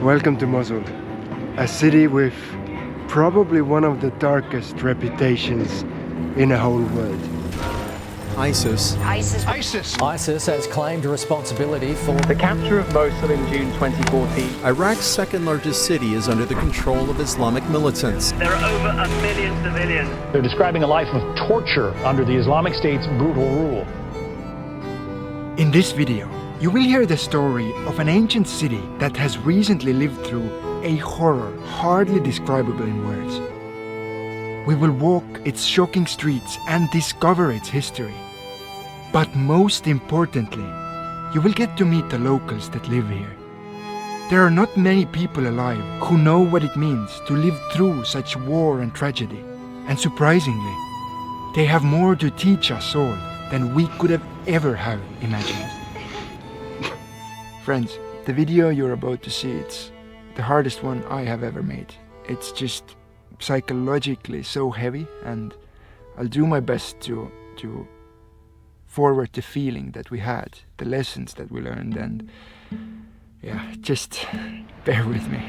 Welcome to Mosul, a city with probably one of the darkest reputations in the whole world. ISIS ISIS has claimed responsibility for the capture of Mosul in June 2014. Iraq's second largest city is under the control of Islamic militants. There are over 1 million civilians. They're describing a life of torture under the Islamic State's brutal rule. In this video, you will hear the story of an ancient city that has recently lived through a horror hardly describable in words. We will walk its shocking streets and discover its history. But most importantly, you will get to meet the locals that live here. There are not many people alive who know what it means to live through such war and tragedy. And surprisingly, they have more to teach us all than we could have ever have imagined. Friends, the video you're about to see, it's the hardest one I have ever made. It's just psychologically so heavy, and I'll do my best to forward the feeling that we had, the lessons that we learned, and yeah, just bear with me.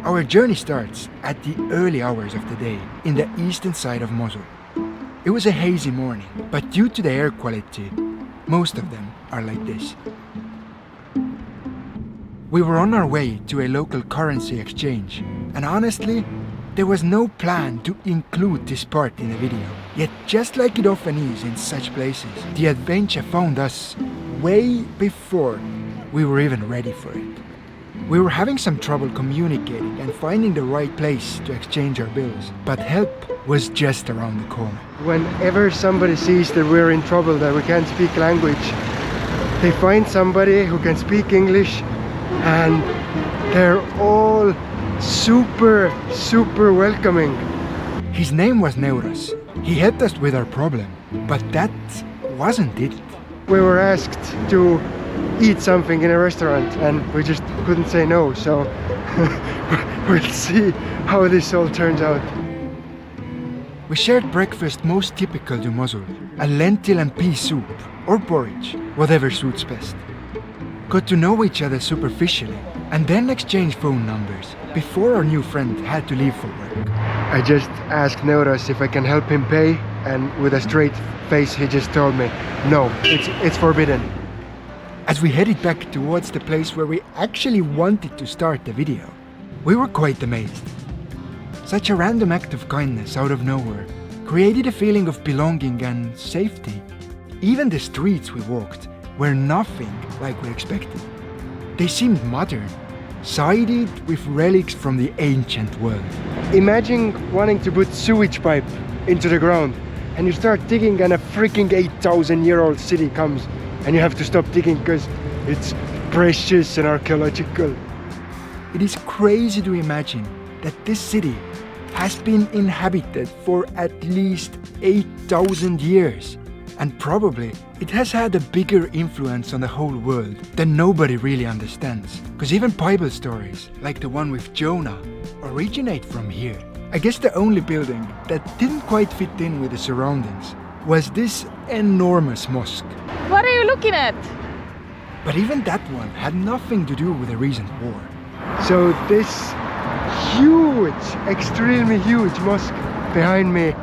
Our journey starts at the early hours of the day in the eastern side of Mosul. It was a hazy morning, but due to the air quality, most of them are like this. We were on our way to a local currency exchange, and honestly, there was no plan to include this part in the video. Yet just like it often is in such places, the adventure found us way before we were even ready for it. We were having some trouble communicating and finding the right place to exchange our bills, but help was just around the corner. Whenever somebody sees that we're in trouble, that we can't speak language, they find somebody who can speak English, and they're all super welcoming. His name was Neuras. He helped us with our problem, but that wasn't it. We were asked to eat something in a restaurant and we just couldn't say no, so we'll see how this all turns out. We shared breakfast most typical to Mosul, a lentil and pea soup, or porridge, whatever suits best. Got to know each other superficially, and then exchanged phone numbers before our new friend had to leave for work. I just asked Neuras if I can help him pay, and with a straight face he just told me, no, it's forbidden. As we headed back towards the place where we actually wanted to start the video, we were quite amazed. Such a random act of kindness out of nowhere created a feeling of belonging and safety. Even the streets we walked were nothing like we expected. They seemed modern, sided with relics from the ancient world. Imagine wanting to put sewage pipe into the ground and you start digging and a freaking 8,000-year-old city comes and you have to stop digging because it's precious and archaeological. It is crazy to imagine that this city has been inhabited for at least 8,000 years. And probably it has had a bigger influence on the whole world than nobody really understands. Because even Bible stories, like the one with Jonah, originate from here. I guess the only building that didn't quite fit in with the surroundings was this enormous mosque. What are you looking at? But even that one had nothing to do with the recent war. So this huge, extremely huge mosque behind me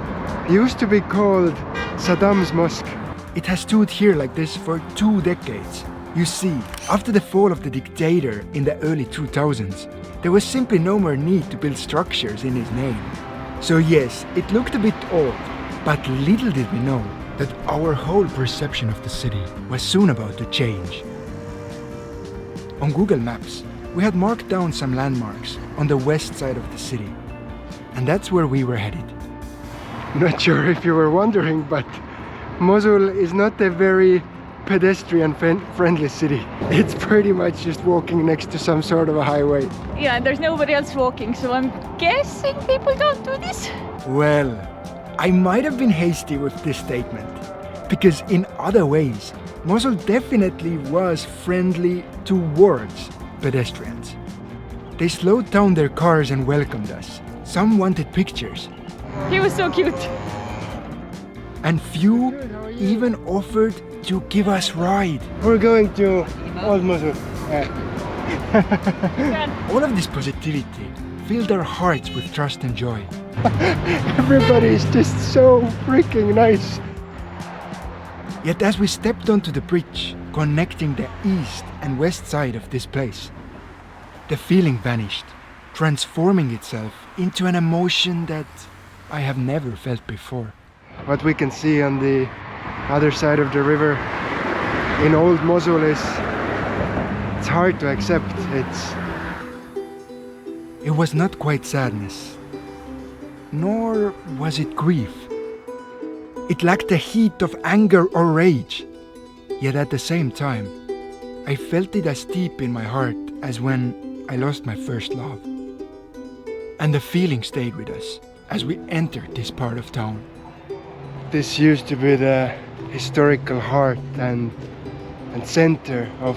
used to be called Saddam's Mosque. It has stood here like this for 2 decades. You see, after the fall of the dictator in the early 2000s, there was simply no more need to build structures in his name. So yes, it looked a bit old, but little did we know that our whole perception of the city was soon about to change. On Google Maps, we had marked down some landmarks on the west side of the city, and that's where we were headed. Not sure if you were wondering, but Mosul is not a very pedestrian-friendly city. It's pretty much just walking next to some sort of a highway. Yeah, and there's nobody else walking, so I'm guessing people don't do this. Well, I might have been hasty with this statement, because in other ways, Mosul definitely was friendly towards pedestrians. They slowed down their cars and welcomed us. Some wanted pictures. He was so cute. And few even offered to give us ride. We're going to Old Mosul. All of this positivity filled our hearts with trust and joy. Everybody is just so freaking nice. Yet as we stepped onto the bridge connecting the east and west side of this place, the feeling vanished, transforming itself into an emotion that I have never felt before. What we can see on the other side of the river in Old Mosul is, it's hard to accept. It was not quite sadness, nor was it grief. It lacked the heat of anger or rage, yet at the same time, I felt it as deep in my heart as when I lost my first love. And the feeling stayed with us as we entered this part of town. This used to be the historical heart and center of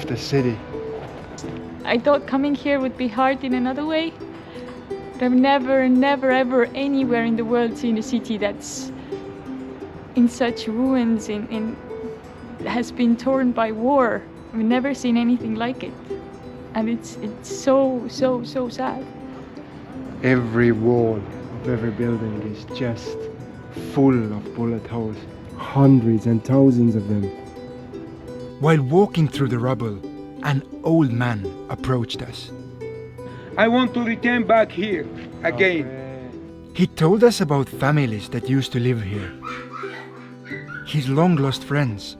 the city. I thought coming here would be hard in another way, but I've never ever anywhere in the world seen a city that's in such ruins, has been torn by war. I've never seen anything like it, and it's so sad. Every wall of every building is just full of bullet holes, hundreds and thousands of them. While walking through the rubble, an old man approached us. I want to return back here again. He told us about families that used to live here, his long-lost friends,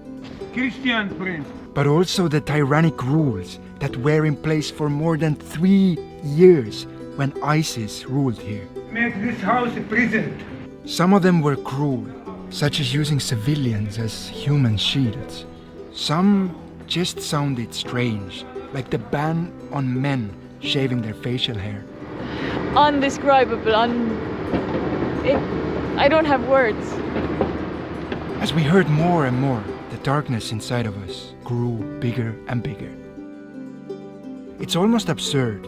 Christian friends. but also the tyrannic rules that were in place for more than 3 years when ISIS ruled here. Make this house a prison. Some of them were cruel, such as using civilians as human shields. Some just sounded strange, like the ban on men shaving their facial hair. Undescribable, I don't have words. As we heard more and more, the darkness inside of us grew bigger and bigger. It's almost absurd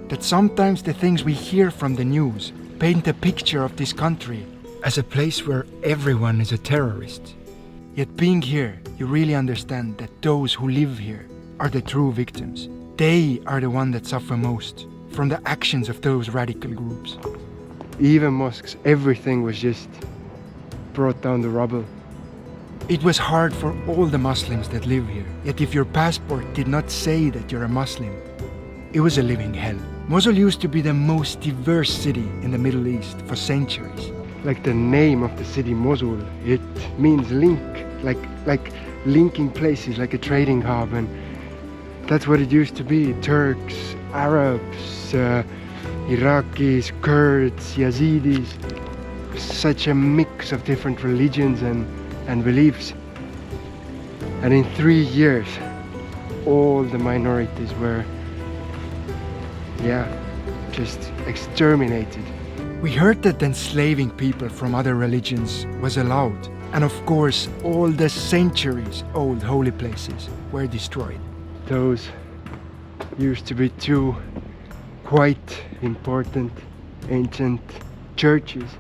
that sometimes the things we hear from the news paint a picture of this country as a place where everyone is a terrorist. Yet being here, you really understand that those who live here are the true victims. They are the ones that suffer most from the actions of those radical groups. Even mosques, everything was just brought down the rubble. It was hard for all the Muslims that live here. Yet if your passport did not say that you're a Muslim, it was a living hell. Mosul used to be the most diverse city in the Middle East for centuries. Like the name of the city Mosul, it means link, like linking places, like a trading hub, and that's what it used to be. Turks, Arabs, Iraqis, Kurds, Yazidis, such a mix of different religions and beliefs. And in 3 years, all the minorities were, just exterminated. We heard that enslaving people from other religions was allowed, and of course all the centuries-old holy places were destroyed. Those used to be 2 quite important ancient churches.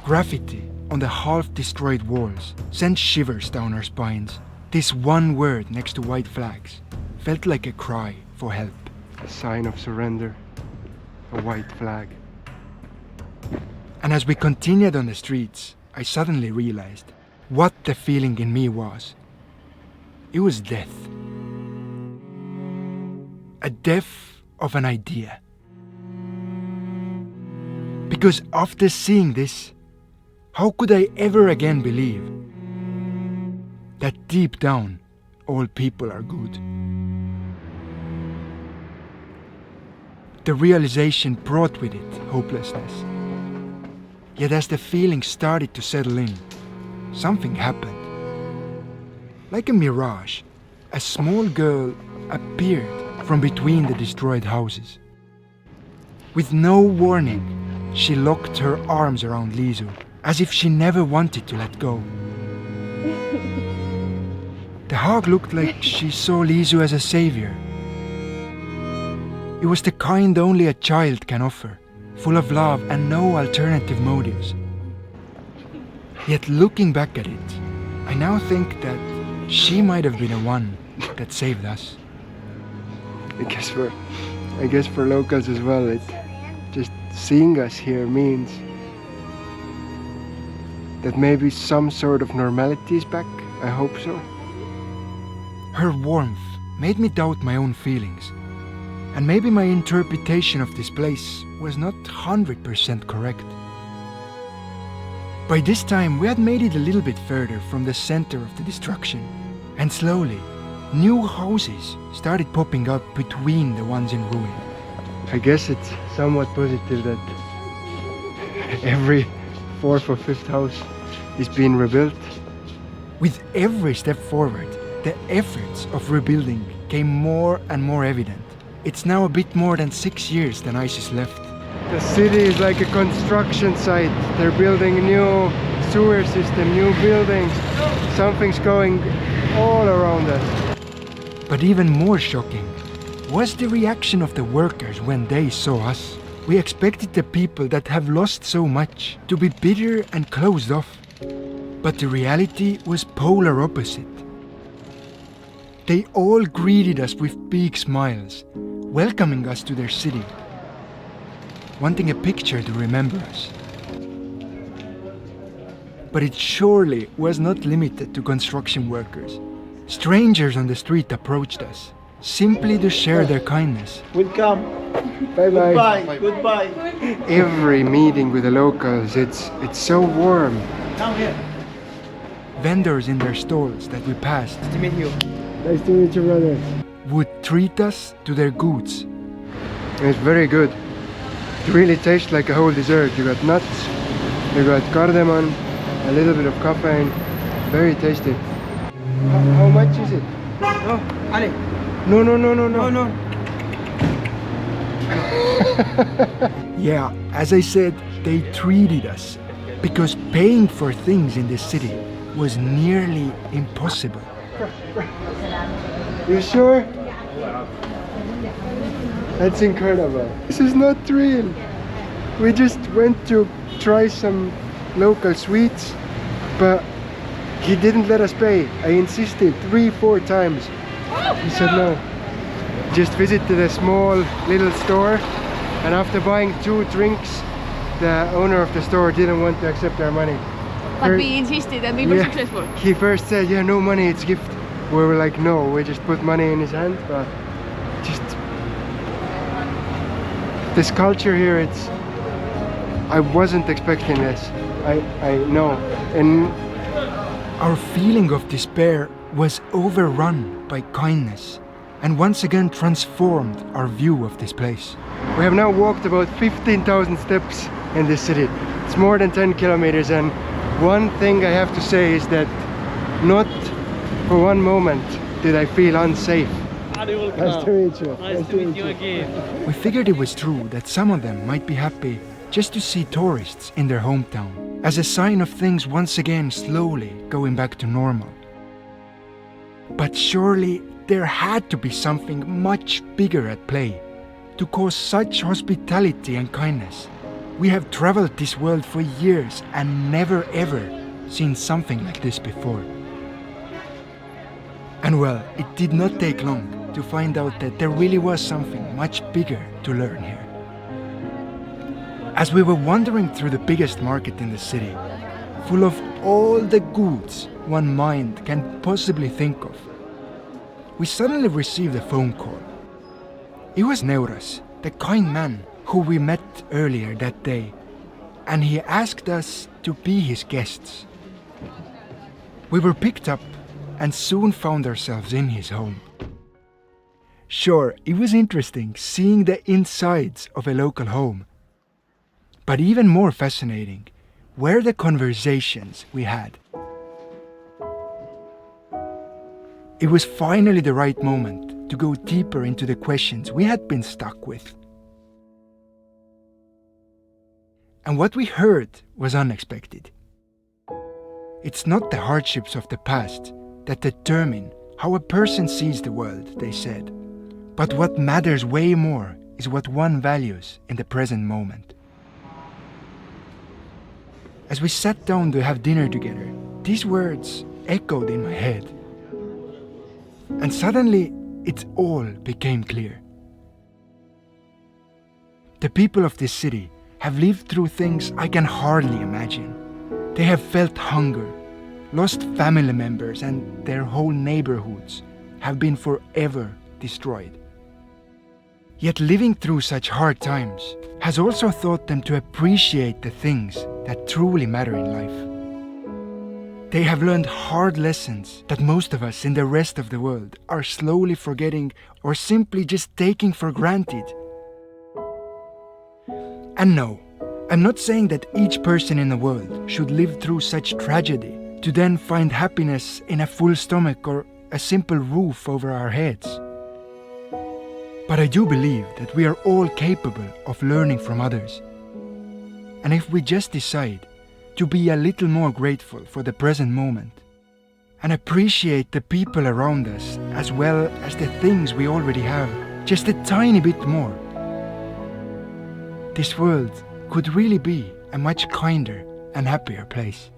Graffiti on the half-destroyed walls sent shivers down our spines. This one word next to white flags felt like a cry for help. A sign of surrender, a white flag. And as we continued on the streets, I suddenly realized what the feeling in me was. It was death. A death of an idea. Because after seeing this, how could I ever again believe that deep down all people are good? The realization brought with it hopelessness. Yet as the feeling started to settle in, something happened. Like a mirage, a small girl appeared from between the destroyed houses. With no warning, she locked her arms around Liisu, as if she never wanted to let go. The hug looked like she saw Liisu as a savior. It was the kind only a child can offer, full of love and no alternative motives. Yet looking back at it, I now think that she might have been the one that saved us. I guess for locals as well, it just seeing us here means that maybe some sort of normality is back. I hope so. Her warmth made me doubt my own feelings, and maybe my interpretation of this place was not 100% correct. By this time, we had made it a little bit further from the center of the destruction, and slowly, new houses started popping up between the ones in ruin. I guess it's somewhat positive that every fourth or fifth house is being rebuilt. With every step forward, the efforts of rebuilding came more and more evident. It's now a bit more than 6 years than ISIS left. The city is like a construction site. They're building a new sewer system, new buildings. Something's going all around us. But even more shocking was the reaction of the workers when they saw us. We expected the people that have lost so much to be bitter and closed off. But the reality was polar opposite. They all greeted us with big smiles, welcoming us to their city, wanting a picture to remember us. But it surely was not limited to construction workers. Strangers on the street approached us, simply to share their kindness. Welcome. Bye-bye. Goodbye. Goodbye. Every meeting with the locals, it's so warm. Come here. Vendors in their stalls that we passed Nice to meet you. Nice to meet you, brother. would treat us to their goods. It's very good. It really tastes like a whole dessert. You got nuts, you got cardamom, a little bit of caffeine. Very tasty. How much is it? No, Ali. No. No. Yeah, as I said, they treated us because paying for things in this city was nearly impossible. You sure? That's incredible. This is not real. We just went to try some local sweets, but he didn't let us pay. I insisted 3-4 times. He said no. Just visited a small little store, and after buying 2 drinks, the owner of the store didn't want to accept our money. But we insisted and we were successful. He first said, yeah, no money, it's gift. We were like, no, we just put money in his hand, but just this culture here, I wasn't expecting this. I know. And our feeling of despair was overrun by kindness and once again transformed our view of this place. We have now walked about 15,000 steps in this city. It's more than 10 kilometers, and one thing I have to say is that not for one moment did I feel unsafe. Nice to meet you. Nice to meet you again. We figured it was true that some of them might be happy just to see tourists in their hometown, as a sign of things once again slowly going back to normal. But surely there had to be something much bigger at play to cause such hospitality and kindness. We have traveled this world for years and never ever seen something like this before. And well, it did not take long to find out that there really was something much bigger to learn here. As we were wandering through the biggest market in the city, full of all the goods one mind can possibly think of, we suddenly received a phone call. It was Neuras, the kind man who we met earlier that day, and he asked us to be his guests. We were picked up and soon found ourselves in his home. Sure, it was interesting seeing the insides of a local home, but even more fascinating were the conversations we had. It was finally the right moment to go deeper into the questions we had been stuck with. And what we heard was unexpected. It's not the hardships of the past that determine how a person sees the world, they said. But what matters way more is what one values in the present moment. As we sat down to have dinner together, these words echoed in my head. And suddenly, it all became clear. The people of this city have lived through things I can hardly imagine. They have felt hunger, lost family members, and their whole neighborhoods have been forever destroyed. Yet living through such hard times has also taught them to appreciate the things that truly matter in life. They have learned hard lessons that most of us in the rest of the world are slowly forgetting or simply just taking for granted. And no, I'm not saying that each person in the world should live through such tragedy to then find happiness in a full stomach or a simple roof over our heads. But I do believe that we are all capable of learning from others. And if we just decide to be a little more grateful for the present moment and appreciate the people around us as well as the things we already have just a tiny bit more, this world could really be a much kinder and happier place.